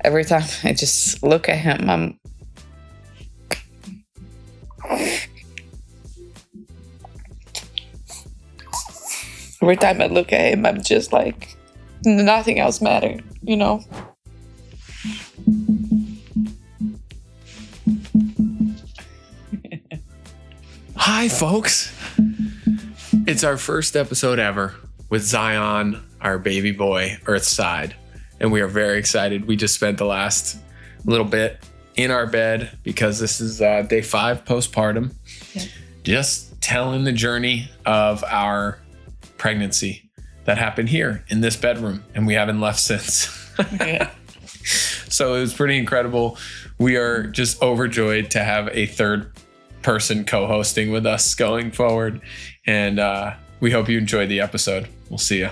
every time I just look at him, every time I look at him, I'm just like, nothing else matters, you know? Hi, folks. It's our first episode ever with Zion, our baby boy, Earthside. And we are very excited. We just spent the last little bit in our bed because this is day 5 postpartum. Yeah. Just telling the journey of our pregnancy that happened here in this bedroom, and we haven't left since. Yeah. So it was pretty incredible. We are just overjoyed to have a third person co-hosting with us going forward, and we hope you enjoyed the episode. We'll see you.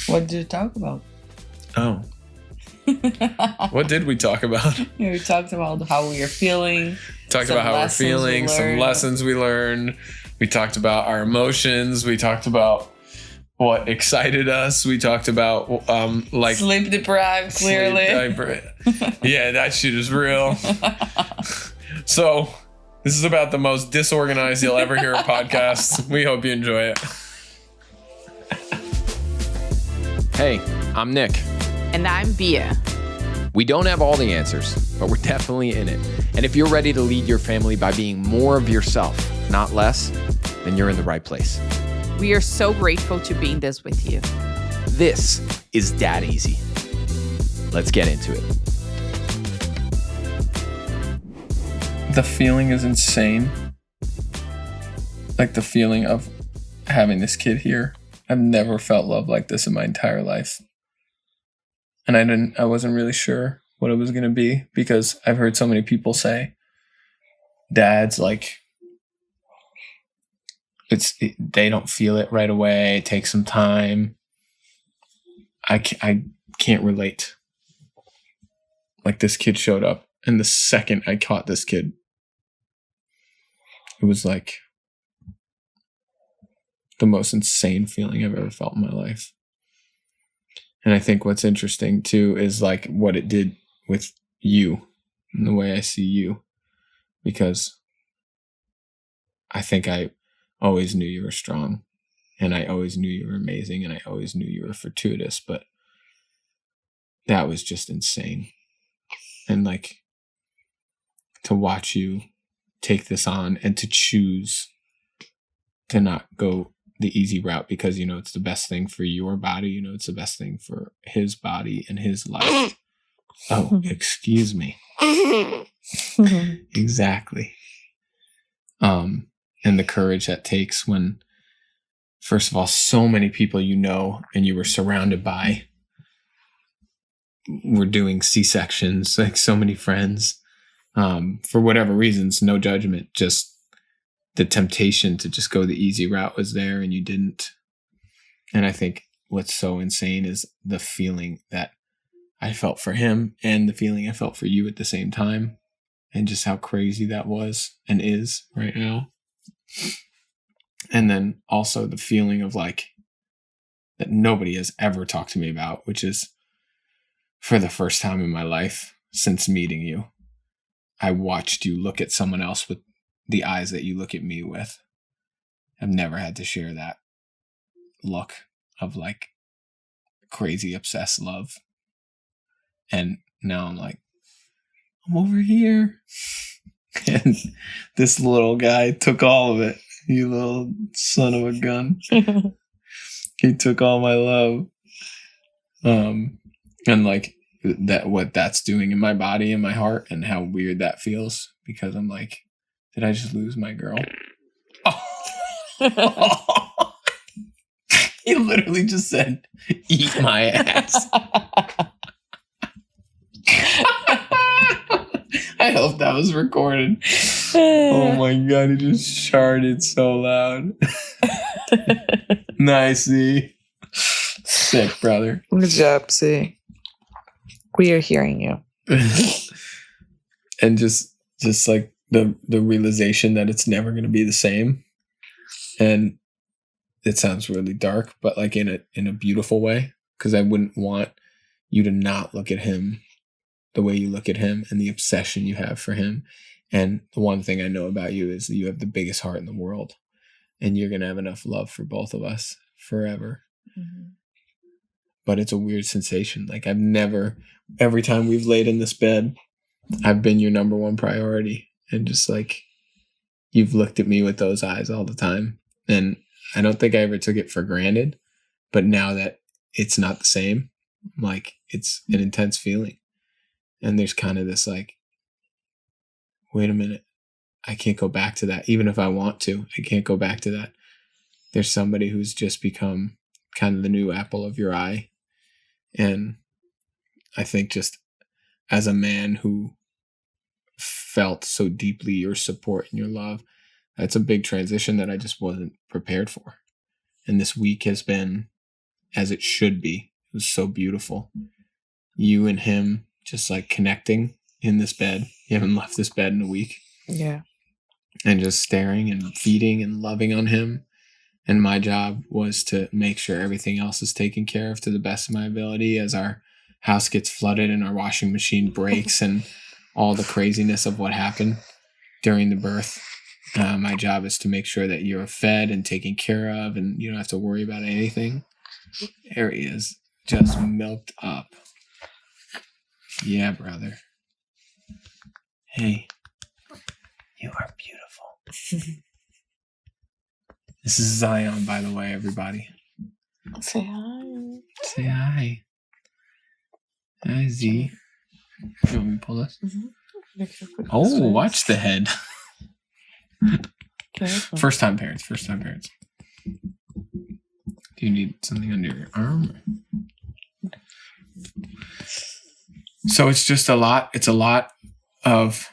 What did you talk about? Oh. What did we talk about? We talked about how we are feeling. Talked about how we're feeling, some lessons we learned. We talked about our emotions. We talked about what excited us. We talked about like sleep deprived, clearly. Yeah, that shit is real. So this is about the most disorganized you'll ever hear a podcast. We hope you enjoy it. Hey, I'm Nick. And I'm Bea. We don't have all the answers, but we're definitely in it. And if you're ready to lead your family by being more of yourself, not less, then you're in the right place. We are so grateful to be in this with you. This is Dad Easy. Let's get into it. The feeling is insane. Like the feeling of having this kid here. I've never felt love like this in my entire life. And I wasn't really sure what it was going to be because I've heard so many people say dads, like, they don't feel it right away. It takes some time. I can't relate. Like, this kid showed up, and the second I caught this kid, it was like the most insane feeling I've ever felt in my life. And I think what's interesting too is like what it did with you and the way I see you, because I think I always knew you were strong, and I always knew you were amazing, and I always knew you were fortuitous, but that was just insane. And like, to watch you take this on and to choose to not go the easy route because you know it's the best thing for your body, you know it's the best thing for his body and his life. Oh, excuse me. Exactly. And the courage that takes when, first of all, so many people you know and you were surrounded by were doing C-sections, like so many friends, for whatever reasons, no judgment, just the temptation to just go the easy route was there and you didn't. And I think what's so insane is the feeling that I felt for him and the feeling I felt for you at the same time, and just how crazy that was and is right now. And then also the feeling of like that nobody has ever talked to me about, which is for the first time in my life since meeting you, I watched you look at someone else with the eyes that you look at me with. I've never had to share that look of like crazy obsessed love. And now I'm like, I'm over here. And this little guy took all of it. You little son of a gun. He took all my love. And like that, what that's doing in my body and my heart, and how weird that feels, because I'm like, did I just lose my girl? Oh. He literally just said, eat my ass. I hope that was recorded. Oh my God, he just sharted so loud. Nice, C. Sick, brother. Good job, C. We are hearing you. And just like the realization that it's never going to be the same. And it sounds really dark, but like in a beautiful way, because I wouldn't want you to not look at him the way you look at him and the obsession you have for him. And the one thing I know about you is that you have the biggest heart in the world, and you're going to have enough love for both of us forever. Mm-hmm. But it's a weird sensation. Like, every time we've laid in this bed, I've been your number one priority. And just like, you've looked at me with those eyes all the time. And I don't think I ever took it for granted. But now that it's not the same, like, it's an intense feeling. And there's kind of this like, wait a minute, I can't go back to that. Even if I want to, I can't go back to that. There's somebody who's just become kind of the new apple of your eye. And I think just as a man who felt so deeply your support and your love, that's a big transition that I just wasn't prepared for. And this week has been as it should be. It was so beautiful. You and him just like connecting in this bed. You haven't left this bed in a week. Yeah. And just staring and feeding and loving on him. And my job was to make sure everything else is taken care of to the best of my ability as our house gets flooded and our washing machine breaks and all the craziness of what happened during the birth. My job is to make sure that you're fed and taken care of and you don't have to worry about anything. There he is, just milked up. Yeah, brother. Hey, you are beautiful. This is Zion, by the way, everybody. Say hi. Say hi. Hi, Z. You want me to pull this? Mm-hmm. Oh, watch the head. Careful. First time parents. Do you need something under your arm? So it's just a lot. It's a lot of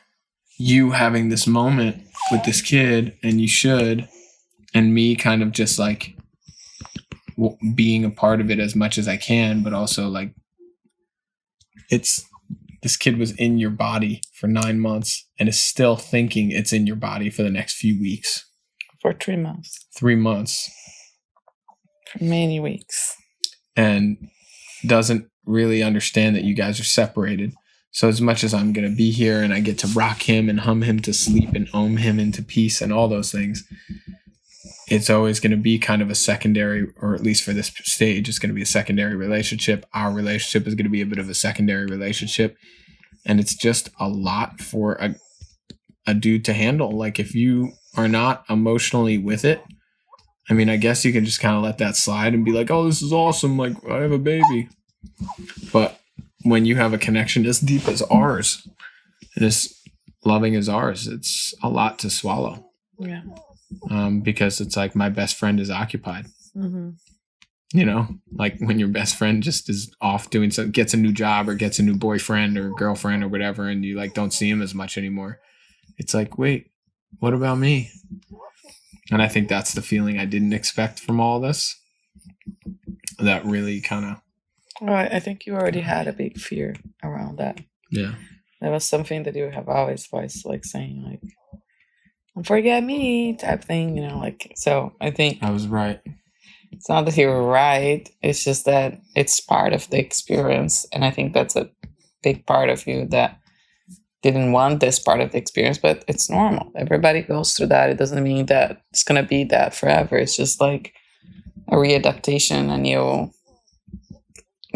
you having this moment with this kid, and you should, and me kind of just like being a part of it as much as I can, but also like this kid was in your body for 9 months and is still thinking it's in your body for the next few weeks. For 3 months. 3 months. For many weeks. And doesn't really understand that you guys are separated. So as much as I'm going to be here and I get to rock him and hum him to sleep and ohm him into peace and all those things, it's always going to be kind of a secondary, or at least for this stage, it's going to be a secondary relationship. Our relationship is going to be a bit of a secondary relationship. And it's just a lot for a dude to handle. Like, if you are not emotionally with it, I mean, I guess you can just kind of let that slide and be like, oh, this is awesome. Like, I have a baby. But when you have a connection as deep as ours and as loving as ours, it's a lot to swallow. Yeah. Because it's like my best friend is occupied. Mm-hmm. You know, like when your best friend just is off doing something, gets a new job or gets a new boyfriend or girlfriend or whatever, and you like don't see him as much anymore. It's like, wait, what about me? And I think that's the feeling I didn't expect from all this. That really kind of. Well, I think you already had a big fear around that. Yeah. That was something that you have always voiced, like saying, like, "Don't forget me," type thing, you know, like. So I think I was right. it's not that you were right. It's just that it's part of the experience, and I think that's a big part of you that didn't want this part of the experience, but it's normal. Everybody goes through that. It doesn't mean that it's going to be that forever. It's just like a readaptation, a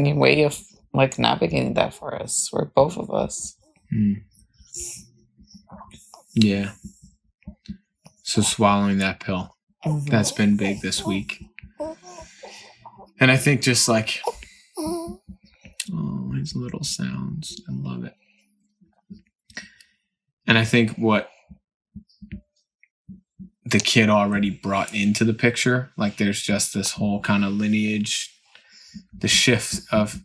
new way of like navigating that for us, for both of us. Mm. Yeah. So swallowing that pill, that's been big this week. And I think just like, oh, his little sounds. I love it. And I think what the kid already brought into the picture, like there's just this whole kind of lineage, the shift of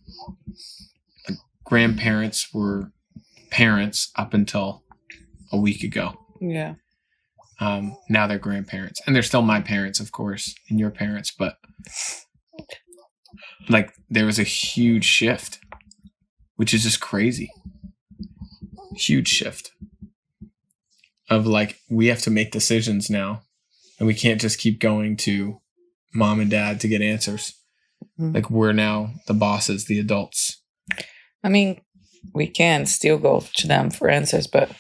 grandparents were parents up until a week ago. Yeah. Now they're grandparents, and they're still my parents, of course, and your parents, but like there was a huge shift, which is just crazy. Huge shift of like, we have to make decisions now, and we can't just keep going to mom and dad to get answers. Mm-hmm. Like, we're now the bosses, the adults. I mean, we can still go to them for answers, but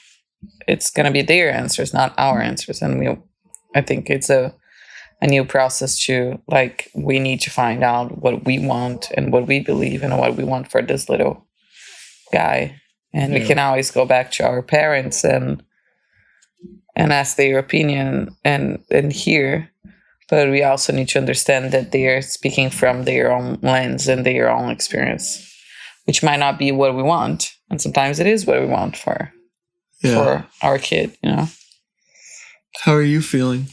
it's gonna be their answers, not our answers. And I think it's a new process to, like, we need to find out what we want and what we believe and what we want for this little guy. And we can always go back to our parents and ask their opinion and hear. But we also need to understand that they are speaking from their own lens and their own experience, which might not be what we want. And sometimes it is what we want for our kid, you know. How are you feeling?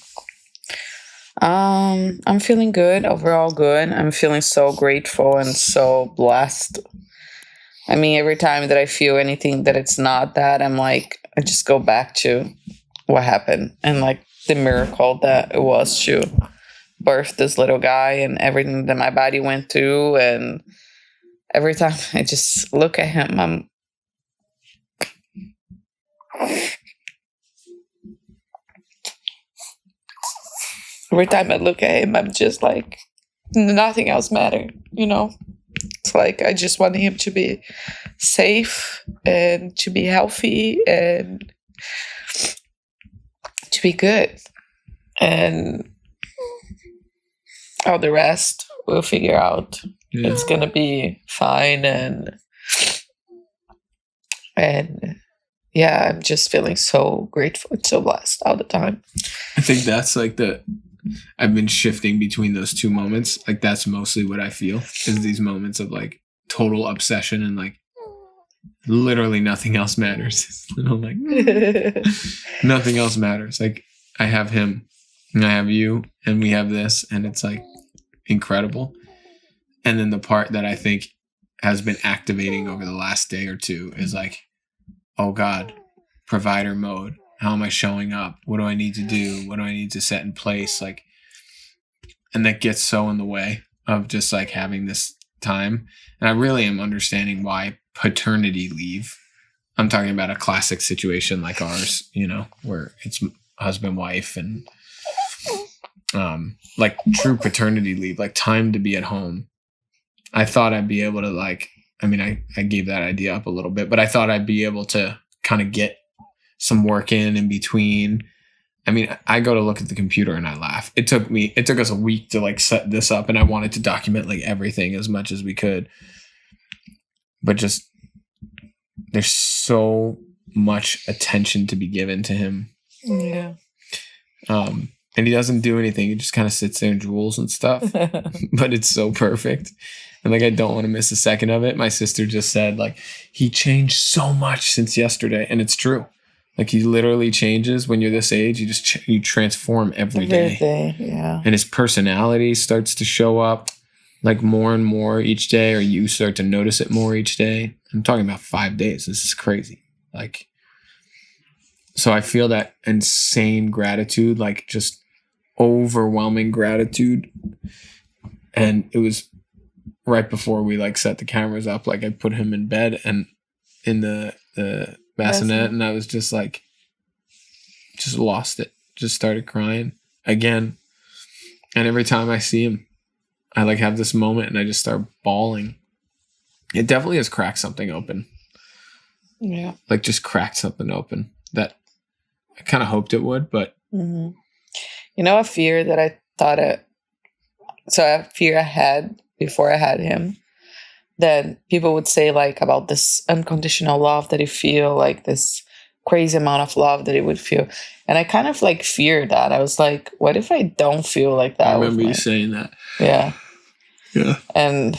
I'm feeling good, overall good. I'm feeling so grateful and so blessed. I mean, every time that I feel anything that it's not that, I'm like, I just go back to what happened and like the miracle that it was to birth this little guy and everything that my body went through. And every time I just look at him, every time I look at him, I'm just like, nothing else matters, you know? It's like, I just want him to be safe and to be healthy and to be good. And all the rest we'll figure out. Yeah. It's going to be fine. And yeah, I'm just feeling so grateful and so blessed all the time. I think that's like I've been shifting between those two moments. Like that's mostly what I feel is these moments of like total obsession and like literally nothing else matters. And I'm like, nothing else matters. Like I have him and I have you and we have this and it's like incredible. And then the part that I think has been activating over the last day or two is like, oh God, provider mode. How am I showing up? What do I need to do? What do I need to set in place? Like, and that gets so in the way of just like having this time. And I really am understanding why paternity leave. I'm talking about a classic situation like ours, you know, where it's husband, wife, and like true paternity leave, like time to be at home. I thought I'd be able to like, I mean, I gave that idea up a little bit, but I thought I'd be able to kind of get some work in between. I mean, I go to look at the computer and I laugh. It took us a week to like set this up and I wanted to document like everything as much as we could. But just there's so much attention to be given to him. Yeah. And he doesn't do anything. He just kind of sits there and drools and stuff. But it's so perfect. And like I don't want to miss a second of it. My sister just said like he changed so much since yesterday. And it's true. Like he literally changes when you're this age. You transform every day. Yeah. And his personality starts to show up like more and more each day, or you start to notice it more each day. I'm talking about 5 days. This is crazy. Like, so I feel that insane gratitude, like just overwhelming gratitude. And it was right before we like set the cameras up, like I put him in bed and in the bassinet, and I was just like, just lost it. Just started crying again. And every time I see him, I like have this moment and I just start bawling. It definitely has cracked something open. Yeah. Like just cracked something open that I kind of hoped it would, but. Mm-hmm. You know, a fear that I thought a fear I had before I had him, that people would say like about this unconditional love that you feel, like this crazy amount of love that he would feel. And I kind of like feared that. I was like, what if I don't feel like that? I remember you saying that. Yeah. Yeah. And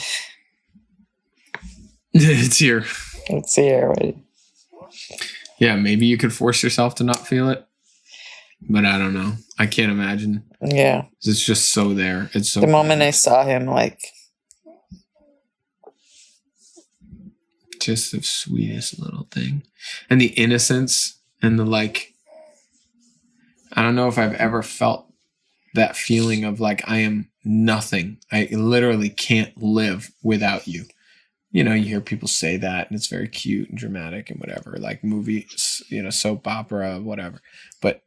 it's here. It's here already. Yeah, maybe you could force yourself to not feel it. But I don't know. I can't imagine. Yeah. It's just so there. It's so the moment I saw him, like, just the sweetest little thing. And the innocence and the like, I don't know if I've ever felt that feeling of like, I am nothing. I literally can't live without you. You know, you hear people say that and it's very cute and dramatic and whatever, like movies, you know, soap opera, whatever. But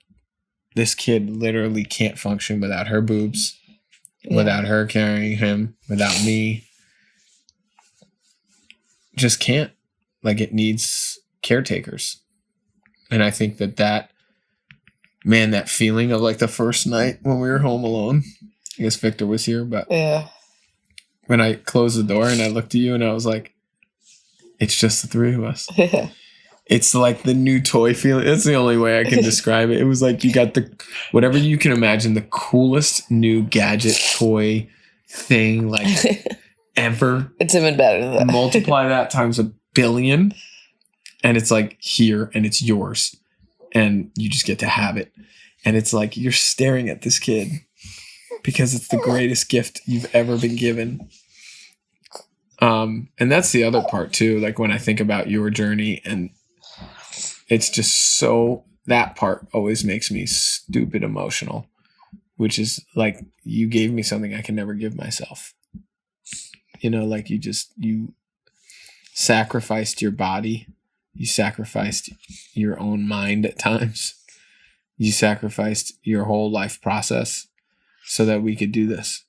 this kid literally can't function without her boobs, without her carrying him, without me. Just can't. like it needs caretakers. And I think that feeling of like the first night when we were home alone, I guess Victor was here, but Yeah. when I closed the door and I looked at you and I was like, it's just the three of us. It's like the new toy feeling. That's the only way I can describe it. It was like you got whatever you can imagine, the coolest new gadget toy thing like ever. It's even better than that. Multiply that times 1 billion and it's like here and it's yours and you just get to have it. And it's like you're staring at this kid because it's the greatest gift you've ever been given. And that's the other part too. Like when I think about your journey, and it's just that part always makes me stupid emotional, which is like, you gave me something I can never give myself. You know, like you sacrificed your body. You sacrificed your own mind at times. You sacrificed your whole life process so that we could do this.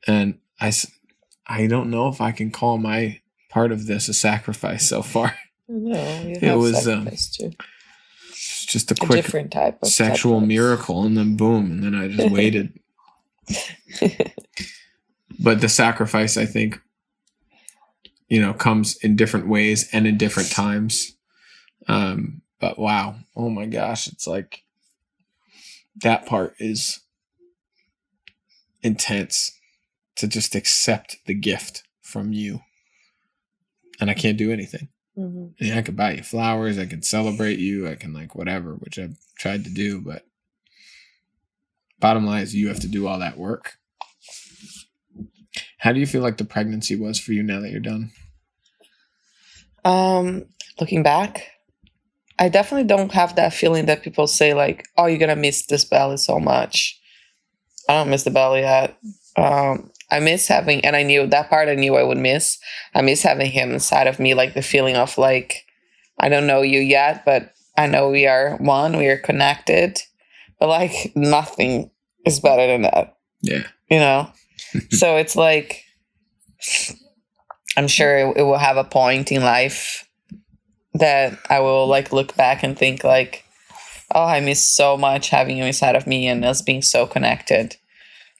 And I don't know if I can call my part of this a sacrifice so far. No, it was just a quick different type of sexual sacrifice. miracle, and then boom, and then I just waited. But the sacrifice, I think, comes in different ways and in different times. But wow, oh my gosh, it's like that part is intense, to just accept the gift from you. And I can't do anything. Mm-hmm. Yeah, I could buy you flowers, I could celebrate you, I can like whatever, which I've tried to do, but bottom line is you have to do all that work. How do you feel like the pregnancy was for you now that you're done? Looking back, I definitely don't have that feeling that people say like, oh, you're gonna miss this belly so much. I don't miss the belly yet. I miss having, and I knew that part I knew I would miss. I miss having him inside of me, like the feeling of like, I don't know you yet, but I know we are one, we are connected, but like nothing is better than that. Yeah. So it's like, I'm sure it will have a point in life that I will like look back and think like, oh, I miss so much having you inside of me and us being so connected.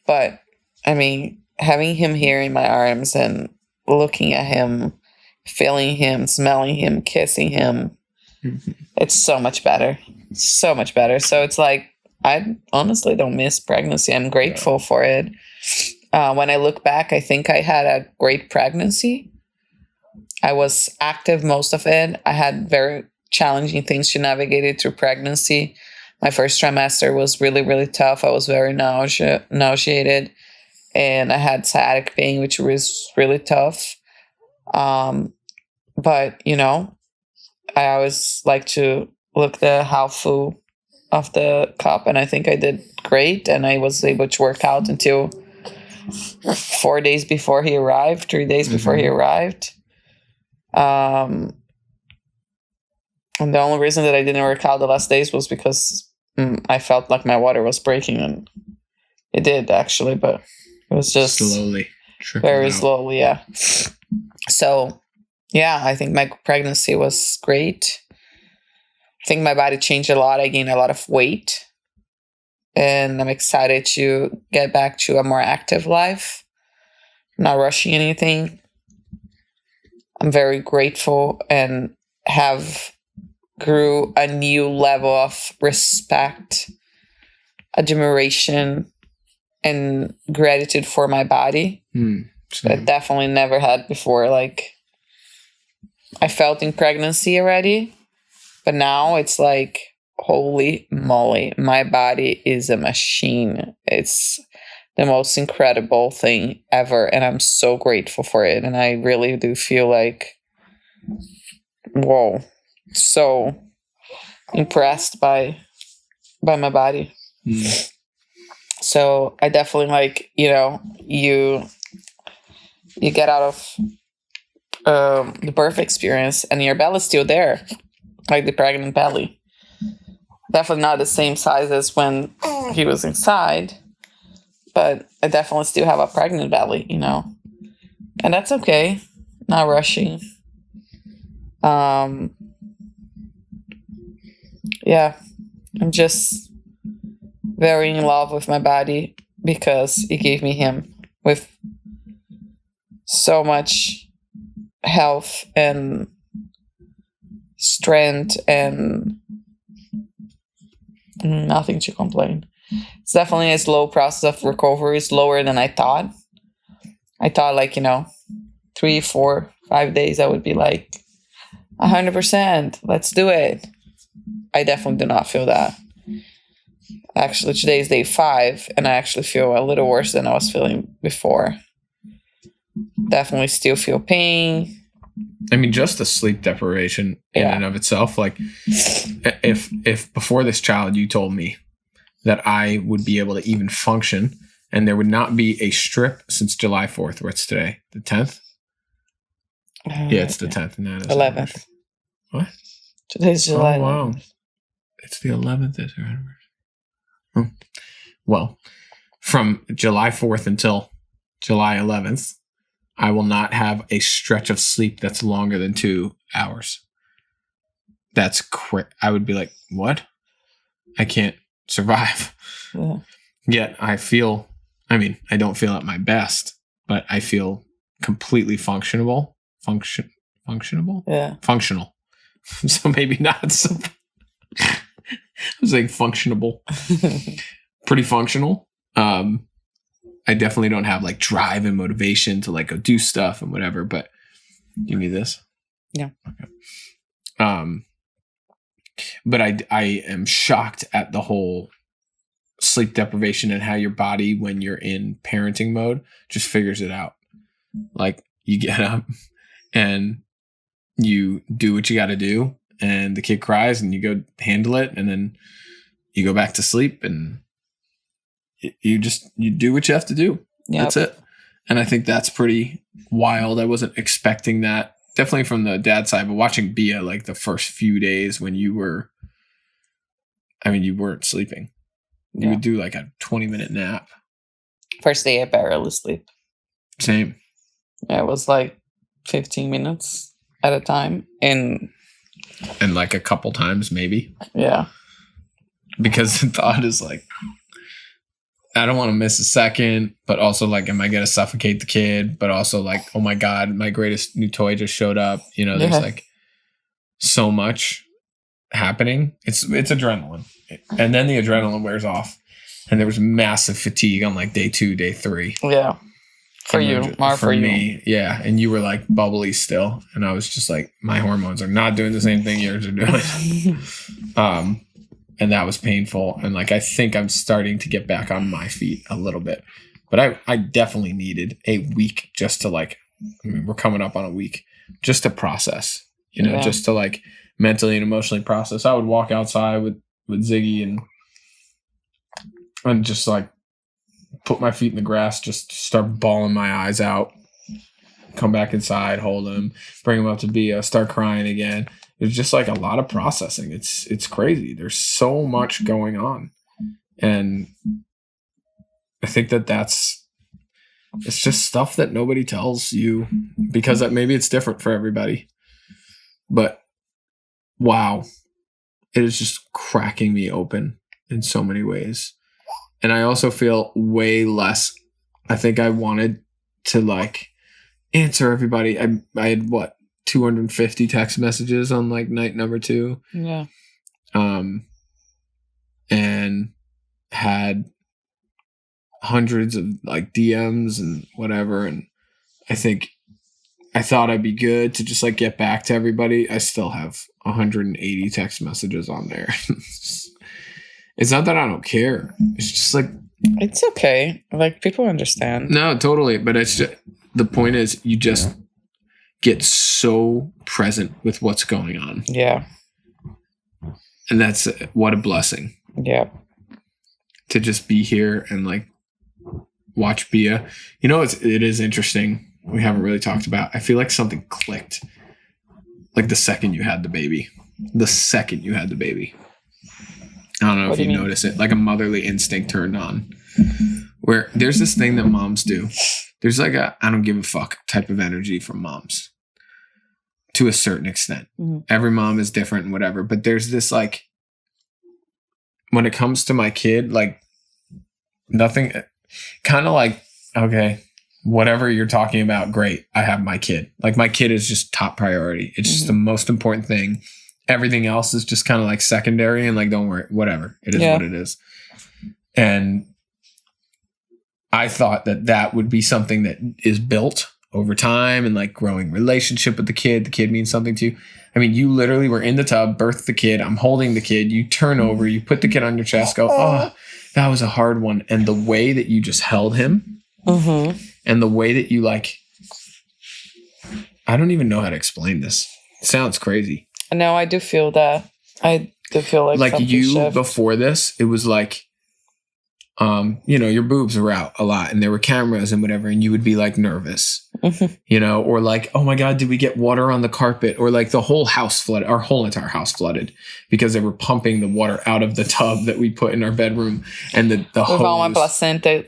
But I mean, having him here in my arms and looking at him, feeling him, smelling him, kissing him, it's so much better. So much better. So it's like, I honestly don't miss pregnancy. I'm grateful for it. When I look back, I think I had a great pregnancy. I was active most of it. I had very challenging things to navigate through pregnancy. My first trimester was really, really tough. I was very nauseated. And I had sciatic pain, which was really tough. But, I always like to look the how full of the cup. And I think I did great. And I was able to work out until 4 days before he arrived, 3 days before he arrived. And the only reason that I didn't work out the last days was because I felt like my water was breaking. And it did, actually, but it was just slowly, very out. slowly, yeah. So, yeah, I think my pregnancy was great. I think my body changed a lot. I gained a lot of weight. And I'm excited to get back to a more active life. Not rushing anything. I'm very grateful and have grew a new level of respect, admiration, and gratitude for my body that I definitely never had before. Like, I felt in pregnancy already, but now it's like, holy moly, my body is a machine. It's the most incredible thing ever, and I'm so grateful for it. And I really do feel like, whoa, so impressed by my body. So I definitely like, you get out of the birth experience and your belly's still there, like the pregnant belly. Definitely not the same size as when he was inside, but I definitely still have a pregnant belly, and that's okay. Not rushing. Um, yeah, I'm just very in love with my body because it gave me him with so much health and strength and nothing to complain. It's definitely a slow process of recovery, slower than I thought. I thought, like, 3, 4, 5 days, I would be like 100%. Let's do it. I definitely do not feel that. Actually, today is day 5, and I actually feel a little worse than I was feeling before. Definitely still feel pain. I mean, just the sleep deprivation in and of itself. Like, if before this child you told me that I would be able to even function and there would not be a strip since July 4th, what's today? The 10th? Yeah, it's the 10th. And that is 11th. What? Today's July. Oh, wow. It's the 11th. Is our anniversary. Oh. Well, from July 4th until July 11th, I will not have a stretch of sleep that's longer than 2 hours. That's I would be like, what? I can't survive. Yeah. Yet I don't feel at my best, but I feel completely functionable. Functionable? Yeah. Functional. So maybe not so. I was like functionable. Pretty functional. I definitely don't have like drive and motivation to like go do stuff and whatever, but give me this. Yeah. Okay. But I am shocked at the whole sleep deprivation and how your body, when you're in parenting mode, just figures it out. Like, you get up and you do what you got to do, and the kid cries and you go handle it, and then you go back to sleep, and you do what you have to do. Yep. That's it. And I think that's pretty wild. I wasn't expecting that, definitely from the dad side, but watching Bea, like the first few days when you weren't sleeping. You would do like a 20-minute nap. First day I barely sleep. Same. Yeah, it was like 15 minutes at a time. And like a couple times maybe. Yeah. Because the thought is like, I don't want to miss a second, but also like, am I going to suffocate the kid? But also like, oh my God, my greatest new toy just showed up. There's like so much happening. It's adrenaline. And then the adrenaline wears off. And there was massive fatigue on like day 2, day 3. Yeah. For me. Yeah. And you were like bubbly still. And I was just like, my hormones are not doing the same thing yours are doing. And that was painful. And like, I think I'm starting to get back on my feet a little bit. But I definitely needed a week just to like, we're coming up on a week just to process, just to like mentally and emotionally process. I would walk outside with Ziggy and just like put my feet in the grass, just start bawling my eyes out, come back inside, hold him, bring him up to Bea, start crying again. It's just like a lot of processing. It's crazy. There's so much going on. And I think it's just stuff that nobody tells you, because maybe it's different for everybody. But wow, it is just cracking me open in so many ways. And I also feel way less. I think I wanted to like answer everybody. I had 250 text messages on like night number 2. Yeah. And had hundreds of like DMs and whatever. And I thought I'd be good to just like get back to everybody. I still have 180 text messages on there. It's not that I don't care. It's just like, it's okay. Like, people understand. No, totally. But it's just, the point is, you just get so present with what's going on. Yeah. And that's what a blessing. Yeah. To just be here and like watch Bea. It is interesting. We haven't really talked about. I feel like something clicked. Like the second you had the baby. I don't know if you notice it. Like a motherly instinct turned on. Where there's this thing that moms do. There's like a I don't give a fuck type of energy from moms. to a certain extent. Every mom is different and whatever, but there's this like, when it comes to my kid, like nothing, kind of like, okay, whatever you're talking about, great. I have my kid. Like my kid is just top priority. It's just the most important thing. Everything else is just kind of like secondary and like, don't worry, whatever. It is what it is. And I thought that that would be something that is built over time and like growing relationship with the kid. The kid means something to you. I mean, you literally were in the tub, birthed the kid. I'm holding the kid. You turn over, you put the kid on your chest, go, oh, that was a hard one. And the way that you just held him and the way that you like, I don't even know how to explain this. It sounds crazy. No, I do feel that. I do feel like you shift. Before this, it was like, you know, your boobs were out a lot and there were cameras and whatever, and you would be like nervous, you know, or like, oh my God, did we get water on the carpet? Or like the whole house flooded, our whole entire house flooded because they were pumping the water out of the tub that we put in our bedroom, and the hose. With all my placenta,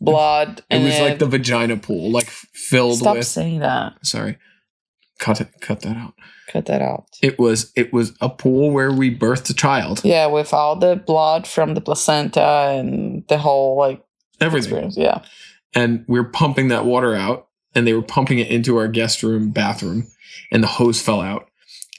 blood. It was like the vagina pool, like filled with. Stop saying that. Sorry. Cut that out. Cut that out. It was a pool where we birthed a child. Yeah, with all the blood from the placenta and the whole like everything. Experience. Yeah. And we were pumping that water out, and they were pumping it into our guest room bathroom, and the hose fell out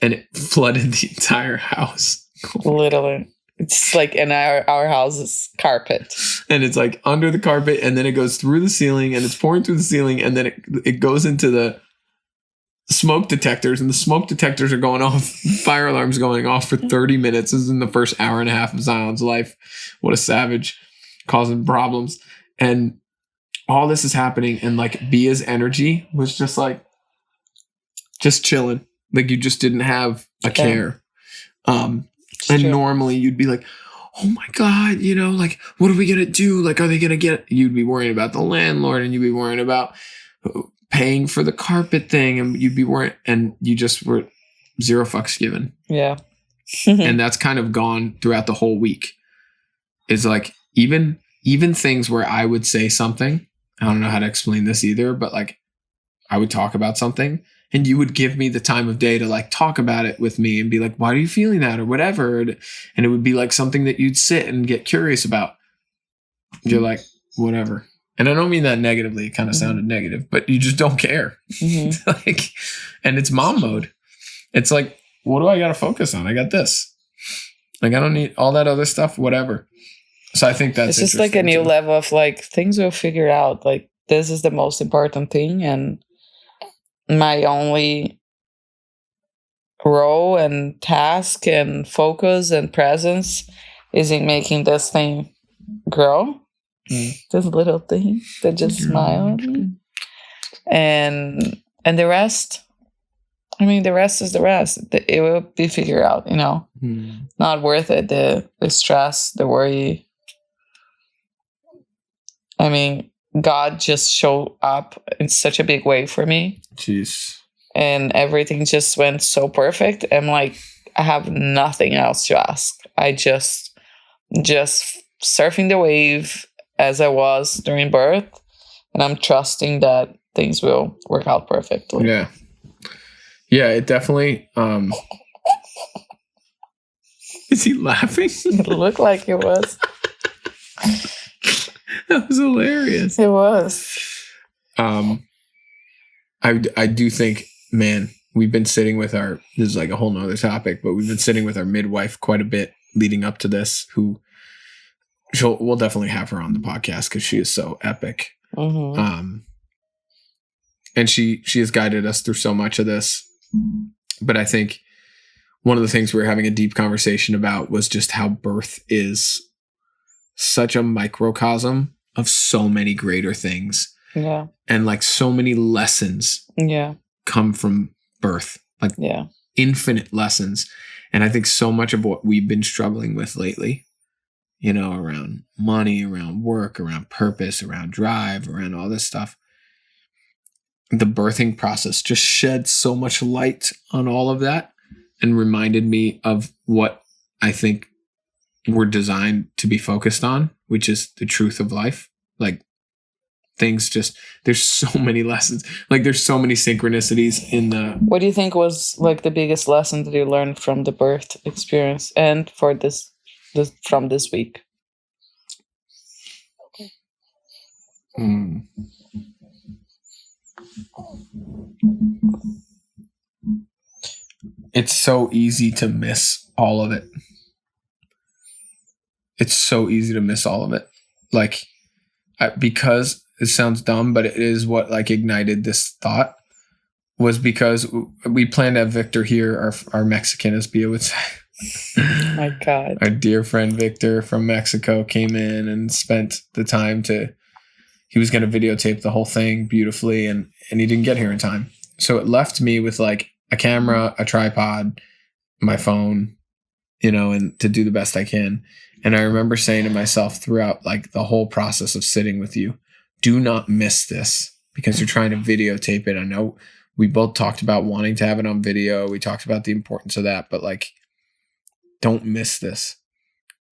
and it flooded the entire house. Literally. It's like in our house's carpet. And it's like under the carpet, and then it goes through the ceiling, and it's pouring through the ceiling, and then it goes into the smoke detectors, and the smoke detectors are going off. Fire alarms going off for 30 minutes. This is in the first hour and a half of Zion's life. What a savage, causing problems. And all this is happening, and like Bea's energy was just like, just chilling. Like you just didn't have a care. And true. Normally you'd be like, oh my God, you know, like, what are we going to do? Like, are they going to get, you'd be worrying about the landlord, and you'd be worrying about paying for the carpet thing, and you'd be worried, and you just were zero fucks given. Yeah. And that's kind of gone throughout the whole week. It's like, even things where I would say something, I don't know how to explain this either, but like I would talk about something, and you would give me the time of day to like talk about it with me and be like, why are you feeling that or whatever? And it would be like something that you'd sit and get curious about. You're like, whatever. And I don't mean that negatively. It kind of sounded negative, but you just don't care. Like, and it's mom mode. It's like, what do I got to focus on? I got this. Like, I don't need all that other stuff, whatever. So I think that's it's just like a new level of like, things will figure out. Like, this is the most important thing. And my only role and task and focus and presence is in making this thing grow. This little thing that just smile at me, and the rest. I mean, the rest is the rest. It will be figured out. You know, not worth it. The stress, the worry. I mean, God just showed up in such a big way for me. Jeez. And everything just went so perfect. I'm like, I have nothing else to ask. I just surfing the wave as I was during birth, and I'm trusting that things will work out perfectly. Yeah. Yeah, it definitely Is he laughing? It looked like it was. That was hilarious. It was. I do think, man, we've been sitting with this is like a whole nother topic, but we've been sitting with our midwife quite a bit leading up to this, we'll definitely have her on the podcast because she is so epic. And she has guided us through so much of this. But I think one of the things we were having a deep conversation about was just how birth is such a microcosm of so many greater things. Yeah. And like so many lessons come from birth. Like infinite lessons. And I think so much of what we've been struggling with lately, you know, around money, around work, around purpose, around drive, around all this stuff. The birthing process just shed so much light on all of that and reminded me of what I think we're designed to be focused on, which is the truth of life. Like things just, there's so many lessons. Like there's so many synchronicities in the. What do you think was like the biggest lesson that you learned from the birth experience and for this from this week? It's so easy to miss all of it. It's so easy to miss all of it. Like, because it sounds dumb, but it is what like ignited this thought, was because we planned to have Victor here, our Mexican, as Bea would say. My God. Our dear friend Victor from Mexico came in and spent the time he was going to videotape the whole thing beautifully, and he didn't get here in time. So it left me with like a camera, a tripod, my phone, and to do the best I can. And I remember saying to myself throughout like the whole process of sitting with you, do not miss this because you're trying to videotape it. I know we both talked about wanting to have it on video. We talked about the importance of that, but like, don't miss this.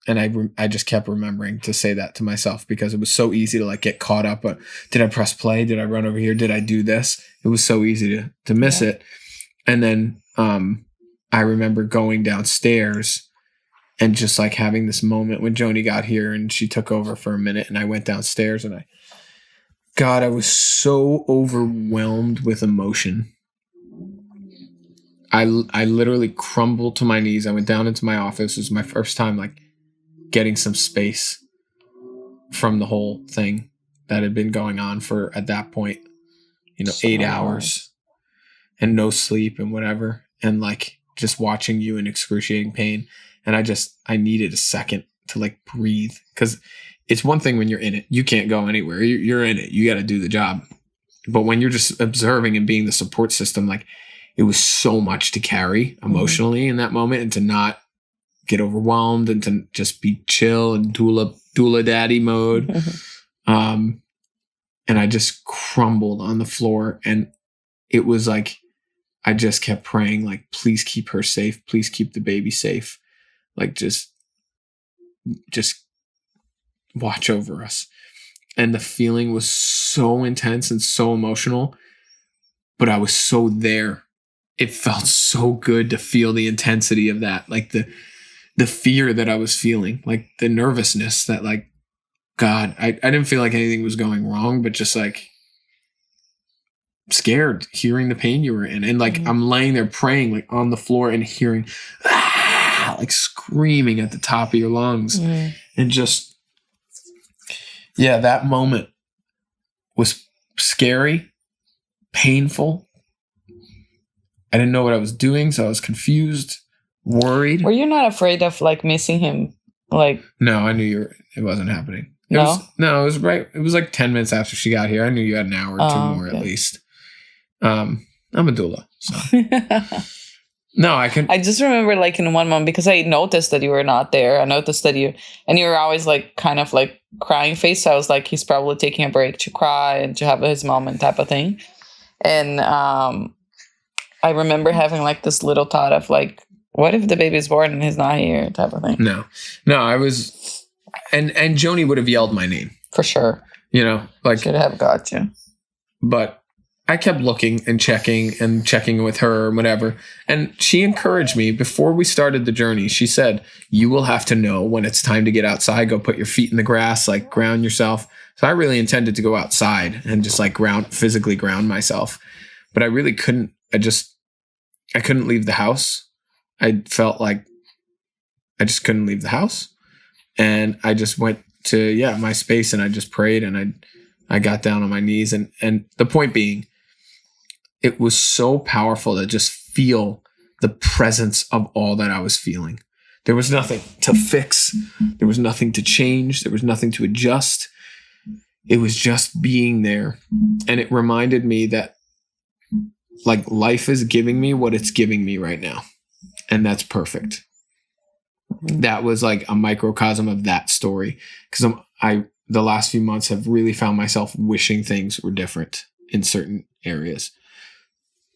And I just kept remembering to say that to myself because it was so easy to like get caught up. Did I press play? Did I run over here? Did I do this? It was so easy to miss it. And then I remember going downstairs and just like having this moment when Joni got here and she took over for a minute, and I went downstairs and I was so overwhelmed with emotion. I literally crumbled to my knees. I went down into my office. It was my first time like getting some space from the whole thing that had been going on for, at that point, 8 hours and no sleep and whatever. And like just watching you in excruciating pain. And I needed a second to like breathe, because it's one thing when you're in it, you can't go anywhere. You're in it. You got to do the job. But when you're just observing and being the support system, like it was so much to carry emotionally in that moment, and to not get overwhelmed and to just be chill and doula daddy mode. And I just crumbled on the floor, and it was like, I just kept praying, like, please keep her safe. Please keep the baby safe. Like, just watch over us. And the feeling was so intense and so emotional, but I was so there. It felt so good to feel the intensity of that. Like the fear that I was feeling, like the nervousness that like, God, I didn't feel like anything was going wrong, but just like scared hearing the pain you were in. And like, I'm laying there praying like on the floor and hearing, like screaming at the top of your lungs. And just, that moment was scary, painful. I didn't know what I was doing, so I was confused, worried. Were you not afraid of like missing him? Like, no, I knew it wasn't happening. It was right. It was like 10 minutes after she got here. I knew you had an hour or two more at least. I'm a doula, so. No, I just remember like in one moment, because I noticed that you were not there. I noticed that you were always like kind of like crying face. So I was like, he's probably taking a break to cry and to have his moment type of thing. And I remember having like this little thought of like, what if the baby's born and he's not here type of thing? No, I was, and Joni would have yelled my name. For sure. Like. Should have got you. But I kept looking and checking with her or whatever. And she encouraged me before we started the journey. She said, you will have to know when it's time to get outside, go put your feet in the grass, like ground yourself. So I really intended to go outside and just like physically ground myself. But I really couldn't. I couldn't leave the house. I felt like I just couldn't leave the house. And I just went to, my space, and I just prayed, and I got down on my knees. And the point being, it was so powerful to just feel the presence of all that I was feeling. There was nothing to fix. There was nothing to change. There was nothing to adjust. It was just being there. And it reminded me that like life is giving me what it's giving me right now. And that's perfect. That was like a microcosm of that story. Because the last few months have really found myself wishing things were different in certain areas.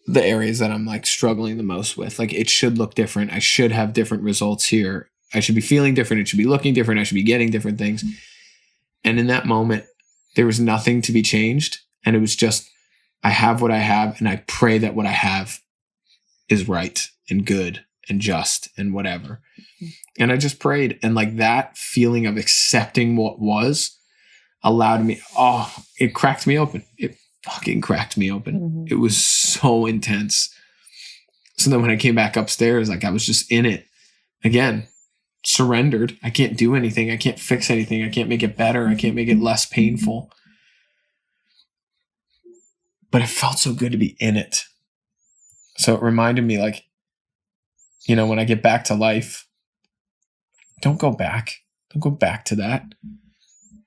The areas that I'm like struggling the most with. Like, it should look different. I should have different results here. I should be feeling different. It should be looking different. I should be getting different things. And in that moment, there was nothing to be changed. And it was just, I have what I have, and I pray that what I have is right and good and just and whatever. And I just prayed. And like that feeling of accepting what was allowed me, it cracked me open. It fucking cracked me open. Mm-hmm. It was so intense. So then when I came back upstairs, like I was just in it again, surrendered. I can't do anything. I can't fix anything. I can't make it better. I can't make it less painful. But it felt so good to be in it. So it reminded me, like, you know, when I get back to life, don't go back. Don't go back to that.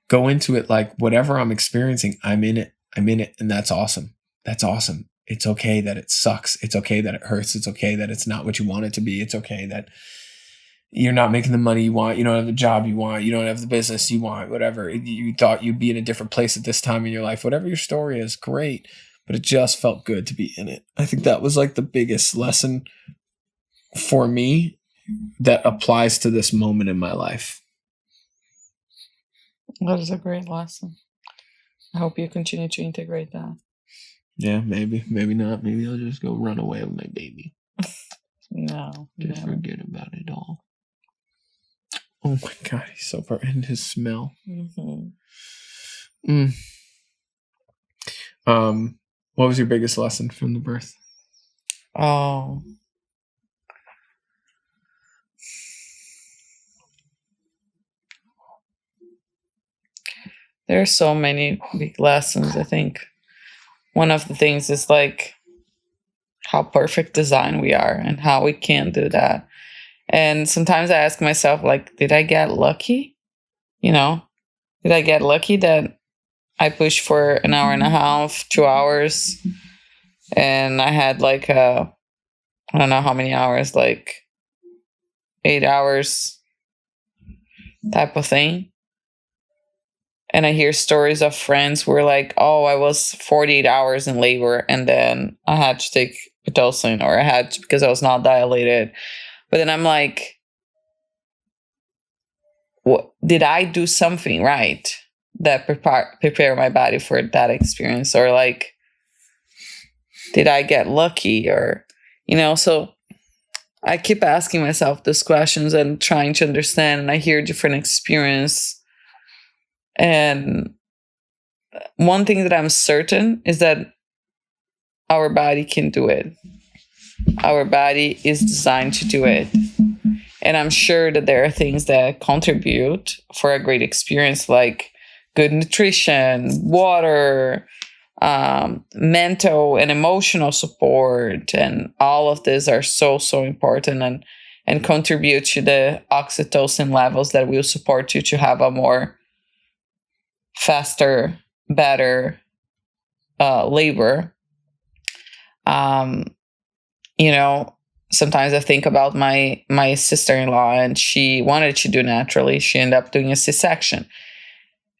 Go into it like whatever I'm experiencing, I'm in it. I'm in it. And that's awesome. That's awesome. It's okay that it sucks. It's okay that it hurts. It's okay that it's not what you want it to be. It's okay that you're not making the money you want. You don't have the job you want. You don't have the business you want, whatever. You thought you'd be in a different place at this time in your life. Whatever your story is, great. But it just felt good to be in it. I think that was like the biggest lesson for me that applies to this moment in my life. That is a great lesson. I hope you continue to integrate that. Yeah, maybe not. Maybe I'll just go run away with my baby. No. Just forget about it all. Oh my God, he's so far. And his smell. Mm-hmm. What was your biggest lesson from the birth? Oh. There are so many big lessons, I think. One of the things is like how perfect design we are and how we can't do that. And sometimes I ask myself, like, did I get lucky? You know, did I get lucky that I pushed for an hour and a half, 2 hours, and I had like I don't know how many hours, like 8 hours type of thing. And I hear stories of friends who were like, oh, I was 48 hours in labor and then I had to take Pitocin, or I had to, because I was not dilated. But then I'm like, what, did I do something right that prepare my body for that experience? Or like, did I get lucky? Or, you know, so I keep asking myself these questions and trying to understand, and I hear different experience. And one thing that I'm certain is that our body can do it. Our body is designed to do it. And I'm sure that there are things that contribute for a great experience, like good nutrition, water, mental and emotional support. And all of these are so, so important and contribute to the oxytocin levels that will support you to have a more faster, better labor. You know, sometimes I think about my sister-in-law, and she wanted to do naturally. She ended up doing a C-section,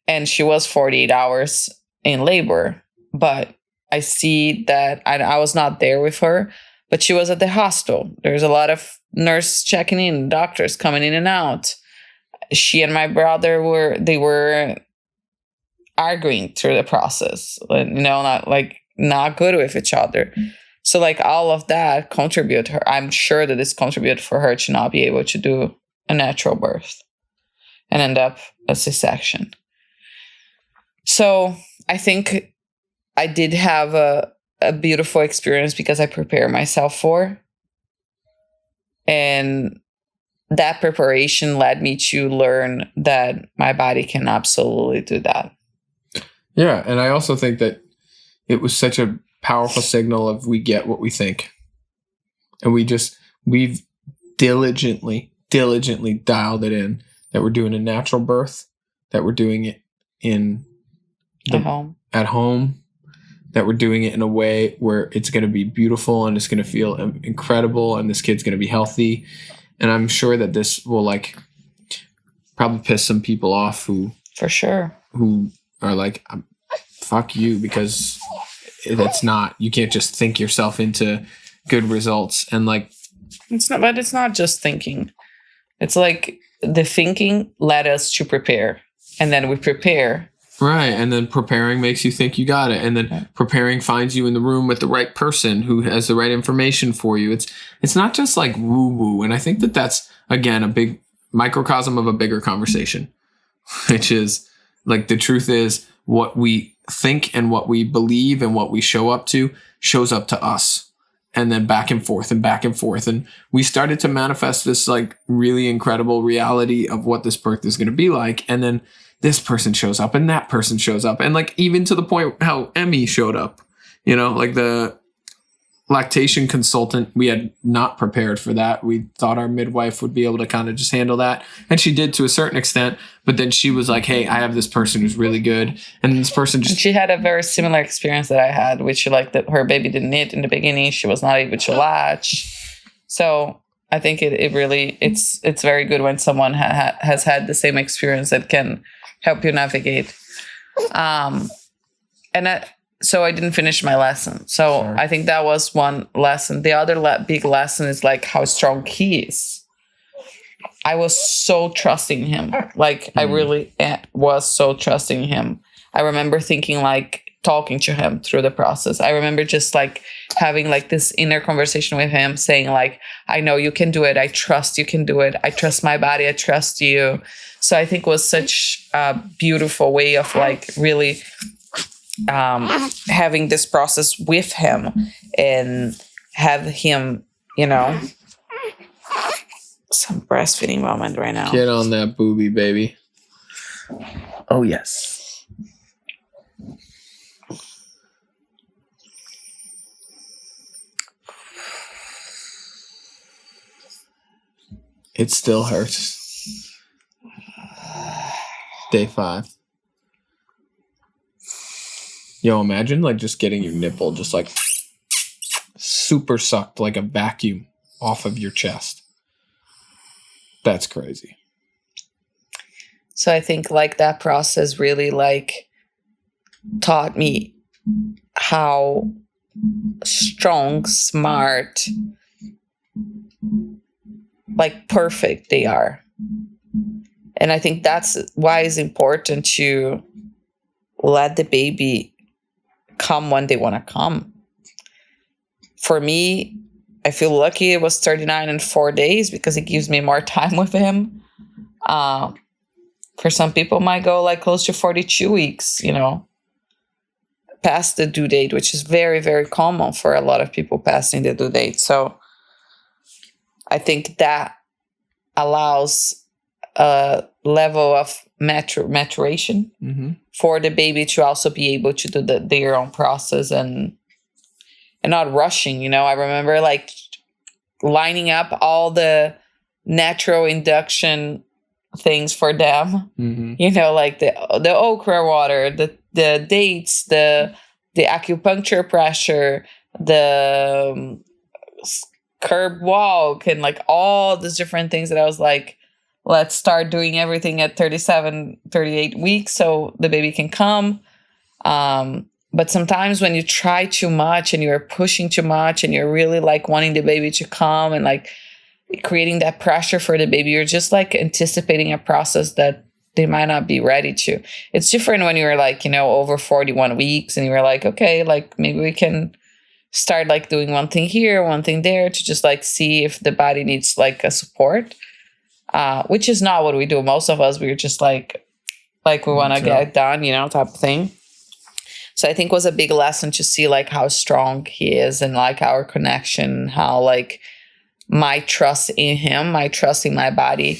and she was 48 hours in labor. But I see that I was not there with her, but she was at the hospital. There's a lot of nurses checking in, doctors coming in and out. She and my brother were arguing through the process, you know, not good with each other. So like all of that contribute her. I'm sure that this contribute for her to not be able to do a natural birth and end up a C-section. So I think I did have a beautiful experience because I prepared myself for, and that preparation led me to learn that my body can absolutely do that. Yeah, and I also think that it was such a powerful signal of we get what we think. And we've diligently dialed it in that we're doing a natural birth, that we're doing it at home, that we're doing it in a way where it's going to be beautiful and it's going to feel incredible and this kid's going to be healthy. And I'm sure that this will like probably piss some people off who are like, fuck you, because that's not, you can't just think yourself into good results. And like, it's not just thinking. It's like the thinking led us to prepare, and then we prepare, Right. And then preparing makes you think you got it. And then preparing finds you in the room with the right person who has the right information for you. It's not just like woo woo. And I think that that's, again, a big microcosm of a bigger conversation, which is like the truth is what we think and what we believe and what we show up to shows up to us. And then back and forth and back and forth. And we started to manifest this like really incredible reality of what this birth is going to be like. And then this person shows up and that person shows up. And like, even to the point how Emmy showed up, like the lactation consultant, we had not prepared for that. We thought our midwife would be able to kind of just handle that. And she did to a certain extent, but then she was like, hey, I have this person who's really good. And this person just... She had a very similar experience that I had, which like that her baby didn't eat in the beginning. She was not able to latch. So I think it really, it's very good when someone has had the same experience that can help you navigate. So I didn't finish my lesson. So sure. I think that was one lesson. The other big lesson is like how strong he is. I was so trusting him. Like I really was so trusting him. I remember thinking like talking to him through the process. I remember just like having like this inner conversation with him saying like, I know you can do it. I trust you can do it. I trust my body. I trust you. So I think it was such a beautiful way of like really having this process with him and have him, some breastfeeding moment right now. Get on that booby, baby. Oh, yes. It still hurts. Day 5. Yo, imagine like just getting your nipple just like super sucked like a vacuum off of your chest. That's crazy. So I think like that process really like taught me how strong, smart, like perfect they are. And I think that's why it's important to let the baby come when they want to come. For me, I feel lucky it was 39 and 4 days because it gives me more time with him. For some people might go like close to 42 weeks, past the due date, which is very, very common for a lot of people passing the due date. So I think that allows a level of maturation for the baby to also be able to do their own process and not rushing. I remember like lining up all the natural induction things for them, like the okra water, the dates, the acupuncture pressure, the curb walk, and like all these different things that I was like, let's start doing everything at 37, 38 weeks so the baby can come. But sometimes when you try too much and you're pushing too much and you're really like wanting the baby to come and like creating that pressure for the baby, you're just like anticipating a process that they might not be ready to. It's different when you're like, over 41 weeks and you're like, okay, like maybe we can start like doing one thing here, one thing there to just like see if the body needs like a support. Which is not what we do. Most of us, we're just like we want to get it done, type of thing. So I think it was a big lesson to see like how strong he is and like our connection, how like my trust in him, my trust in my body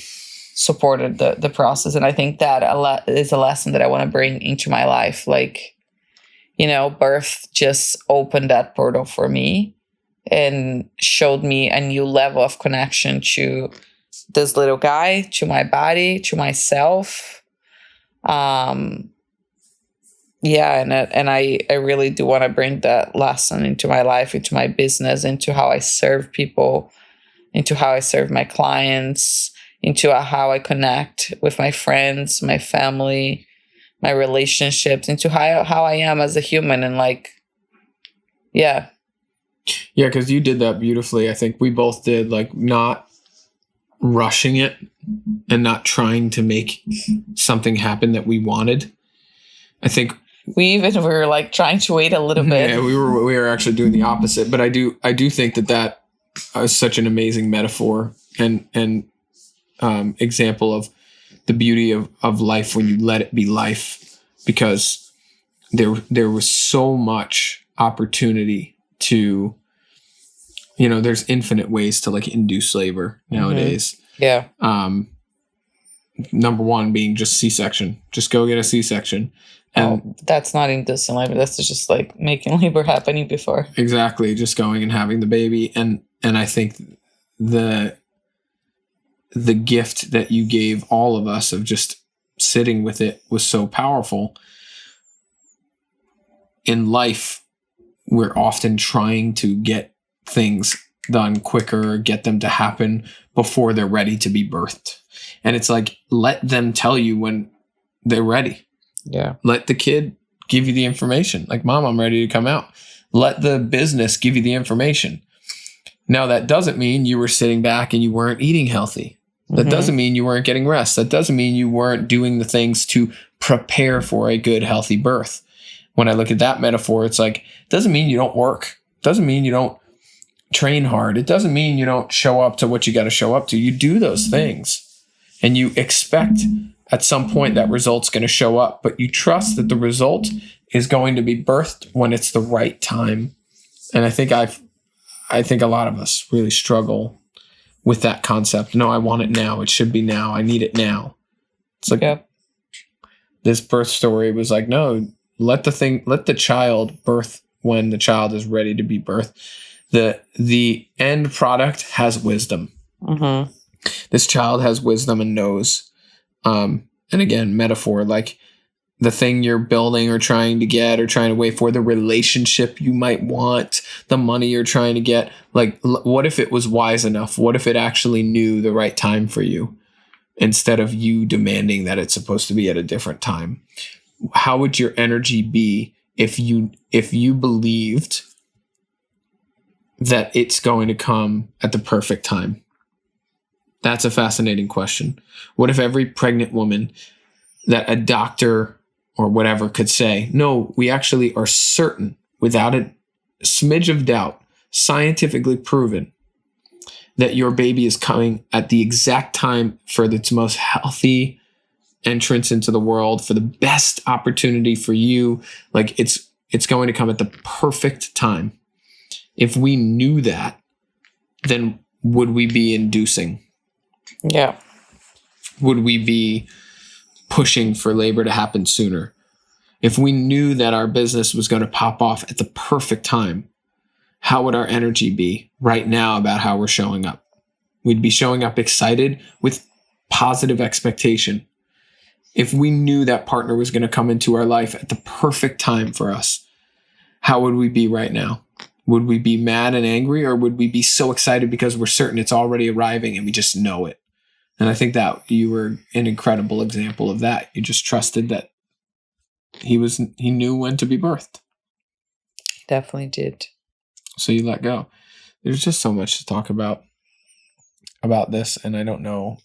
supported the process. And I think that is a lesson that I want to bring into my life. Like, birth just opened that portal for me and showed me a new level of connection to this little guy, to my body, to myself. And I really do want to bring that lesson into my life, into my business, into how I serve people, into how I serve my clients, into how I connect with my friends, my family, my relationships, into how I am as a human. And like, yeah. Yeah, because you did that beautifully. I think we both did, like not rushing it and not trying to make something happen that we wanted. I think we were like trying to wait a little bit. Yeah, we were actually doing the opposite. But I do think that is such an amazing metaphor and example of the beauty of life when you let it be life, because there was so much opportunity to, there's infinite ways to like induce labor nowadays. Yeah. Number one being just C-section. Just go get a C-section. And that's not inducing labor. That's just like making labor happening before. Exactly. Just going and having the baby. And I think the gift that you gave all of us of just sitting with it was so powerful. In life, we're often trying to get things done quicker, get them to happen before they're ready to be birthed. And it's like, let them tell you when they're ready. Yeah. Let the kid give you the information. Like, Mom, I'm ready to come out. Let the business give you the information. Now, that doesn't mean you were sitting back and you weren't eating healthy. That doesn't mean you weren't getting rest. That doesn't mean you weren't doing the things to prepare for a good, healthy birth. When I look at that metaphor, it's like, it doesn't mean you don't work. It doesn't mean you don't train hard. It doesn't mean you don't show up to what you got to show up to. You do those things and you expect at some point that result's going to show up, but you trust that the result is going to be birthed when it's the right time. And I think a lot of us really struggle with that concept. No, I want it now. It should be now. I need it now. It's like, This birth story was like, no, let the child birth when the child is ready to be birthed. The end product has wisdom. Mm-hmm. This child has wisdom and knows. And again, metaphor, like the thing you're building or trying to get or trying to wait for, the relationship you might want, the money you're trying to get. Like, what if it was wise enough? What if it actually knew the right time for you instead of you demanding that it's supposed to be at a different time? How would your energy be if you believed that it's going to come at the perfect time? That's a fascinating question. What if every pregnant woman that a doctor or whatever could say, no, we actually are certain, without a smidge of doubt, scientifically proven, that your baby is coming at the exact time for its most healthy entrance into the world, for the best opportunity for you. Like, it's going to come at the perfect time. If we knew that, then would we be inducing? Yeah. Would we be pushing for labor to happen sooner? If we knew that our business was going to pop off at the perfect time, how would our energy be right now about how we're showing up? We'd be showing up excited with positive expectation. If we knew that partner was going to come into our life at the perfect time for us, how would we be right now? Would we be mad and angry, or would we be so excited because we're certain it's already arriving and we just know it? And I think that you were an incredible example of that. You just trusted that he knew when to be birthed. Definitely did. So you let go. There's just so much to talk about this, and I don't know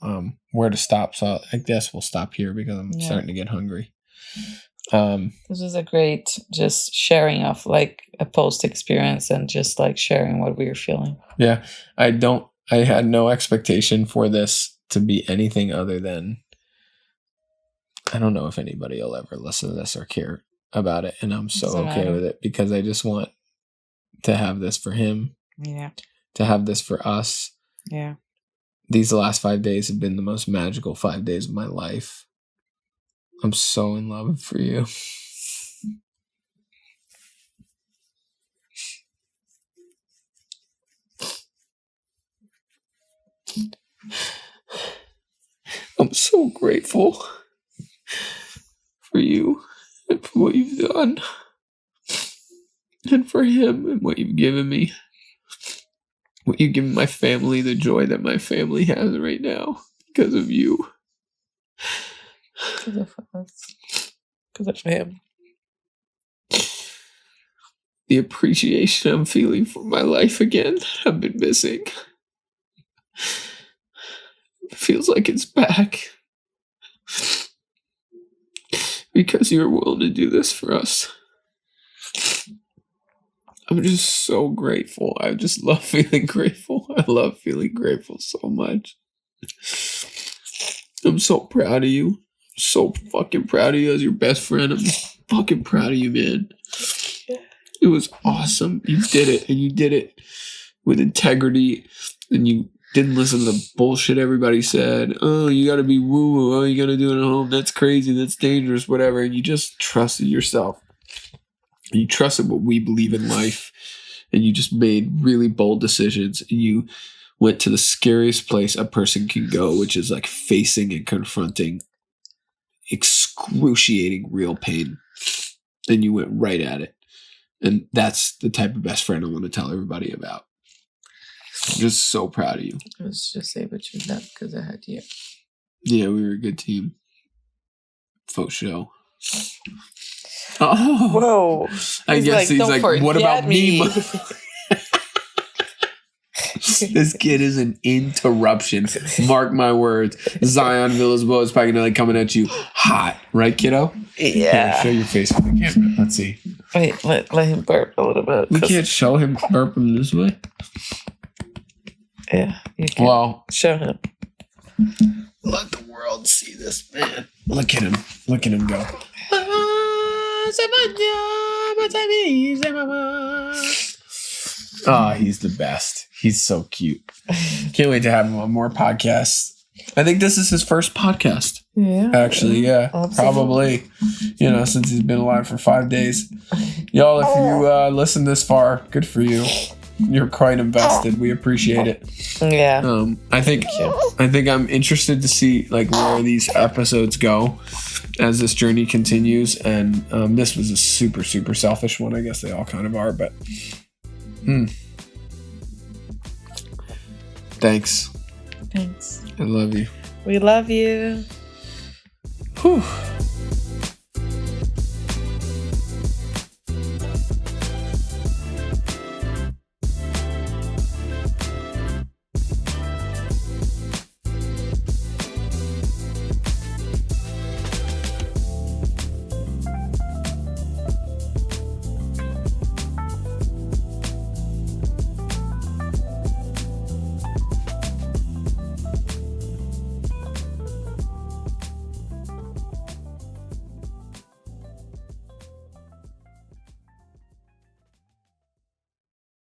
where to stop. So I guess we'll stop here because I'm starting to get hungry. This was a great just sharing of like a post experience and just like sharing what we were feeling. Yeah. I had no expectation for this to be anything other than, I don't know if anybody will ever listen to this or care about it. And I'm so okay with it because I just want to have this for him. Yeah. To have this for us. Yeah. These last 5 days have been the most magical 5 days of my life. I'm so in love for you. I'm so grateful for you and for what you've done. And for him and what you've given me. What you've given my family, the joy that my family has right now because of you. Because of us. Because of him. The appreciation I'm feeling for my life again, I've been missing. It feels like it's back. because you're willing to do this for us. I'm just so grateful. I just love feeling grateful. I love feeling grateful so much. I'm so proud of you. So fucking proud of you as your best friend. I'm just fucking proud of you, man. It was awesome. You did it, and you did it with integrity, and you didn't listen to the bullshit everybody said. Oh, you gotta be woo-woo. Oh, you gotta do it at home. That's crazy. That's dangerous, whatever. And you just trusted yourself. And you trusted what we believe in life, and you just made really bold decisions, and you went to the scariest place a person can go, which is like facing and confronting excruciating real pain. And you went right at it. And that's the type of best friend I want to tell everybody about. I'm just so proud of you. Let's just say what you've done because I had you. Yeah, we were a good team. Faux show. Oh, whoa! I guess he's like, what about me? This kid is an interruption. Mark my words. Zion Villas-Boas Paganelli coming at you hot, right, kiddo? Yeah. Here, show your face on the camera. Let's see. Wait, let him burp a little bit. We can't show him burping this way. Yeah, you can. Well, Show him. Let the world see this man. Look at him. Look at him go. Oh, he's the best. He's so cute. Can't wait to have him on more podcasts. I think this is his first podcast. Yeah. Actually, yeah. Absolutely. Probably. You know, since he's been alive for 5 days. Y'all, if you listen this far, good for you. You're quite invested. We appreciate it. Yeah. I think I'm interested to see like where these episodes go as this journey continues. And this was a super, super selfish one. I guess they all kind of are, but thanks. Thanks. I love you. We love you. Whew.